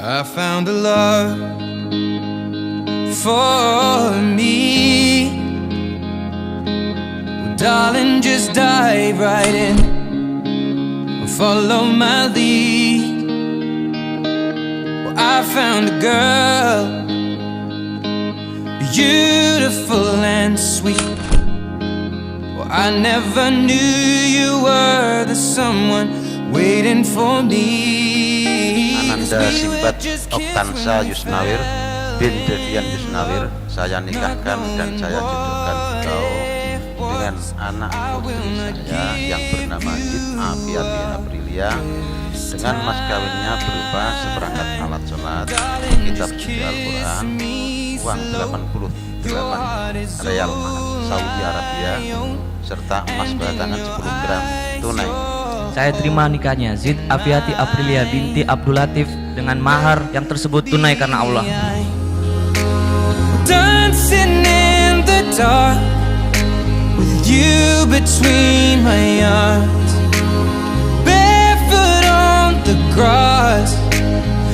I found a love for me. Well, darling, just dive right in, follow my lead. Well, I found a girl, beautiful and sweet. Well, I never knew you were the someone waiting for me. Ananda Simbat Oktansa Yusnawir bin Devian Yusnawir, saya nikahkan dan saya jodohkan engkau dengan anak putri saya yang bernama Zid Afiati Aprilia, dengan mas kawinnya berupa seperangkat alat sholat, kitab suci Al-Quran, uang 88 real Saudi Arabia, serta emas batangan 10 gram tunai. Saya terima nikahnya Zid Afiati Aprilia binti Abdul Latif dengan mahar yang tersebut tunai karena Allah. Dancing in the dark with you between my arms, barefoot on the grass,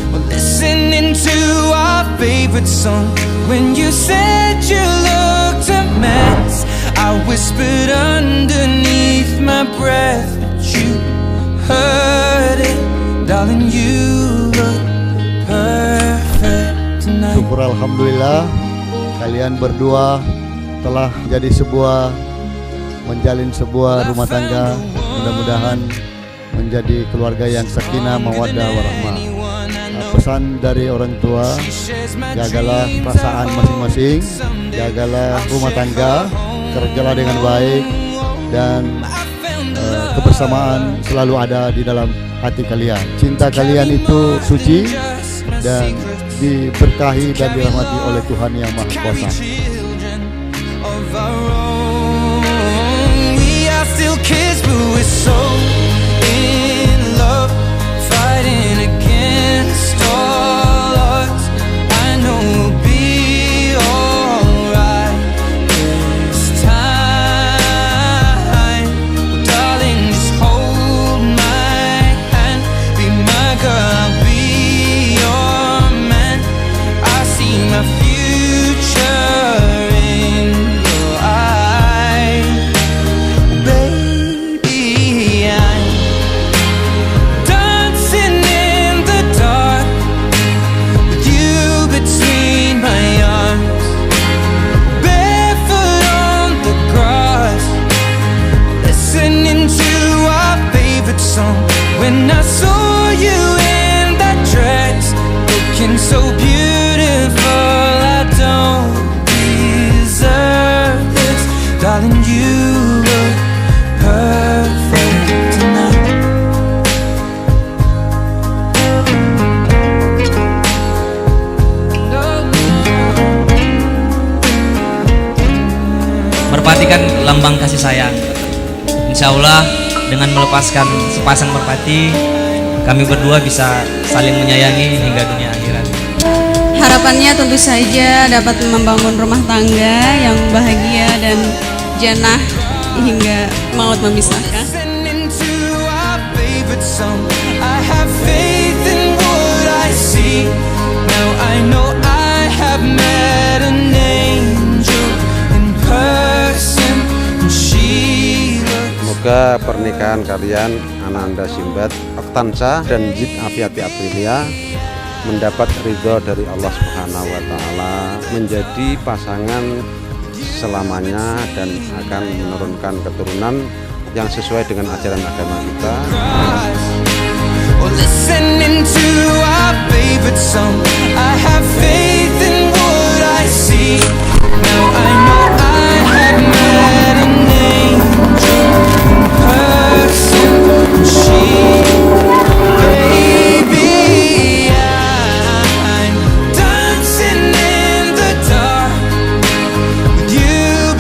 we're listening to our favorite song. When you said you looked a mess, I whispered underneath my breath, but you heard it, darling, you look perfect tonight. Syukur alhamdulillah, kalian berdua telah menjalin sebuah rumah tangga. Mudah-mudahan menjadi keluarga yang sakinah, mawaddah, warahmah. Pesan dari orang tua, jagalah perasaan masing-masing, jagalah rumah tangga, kerjalah dengan baik, dan kebersamaan selalu ada di dalam hati kalian. Cinta kalian itu suci dan diberkahi dan dirahmati oleh Tuhan Yang Maha Kuasa. When I saw you in that dress, looking so beautiful, I don't deserve this, darling, you look perfect tonight. Merpati kan lambang kasih sayang. Insya Allah dengan melepaskan sepasang merpati, kami berdua bisa saling menyayangi hingga dunia akhirat. Harapannya tentu saja dapat membangun rumah tangga yang bahagia dan jannah hingga maut memisahkan. Semoga pernikahan kalian, Ananda Simbat Oktansa dan Zid Afiati Aprilia, mendapat ridho dari Allah Subhanahu wa Ta'ala, menjadi pasangan selamanya dan akan menurunkan keturunan yang sesuai dengan ajaran agama kita.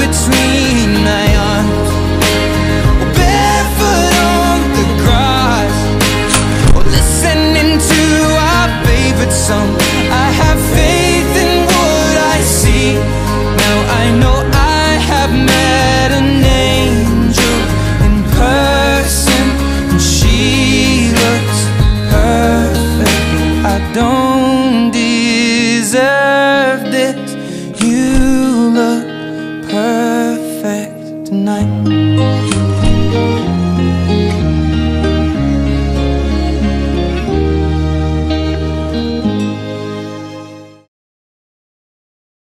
Between my arms, barefoot on the grass. deserve this. You look perfect tonight.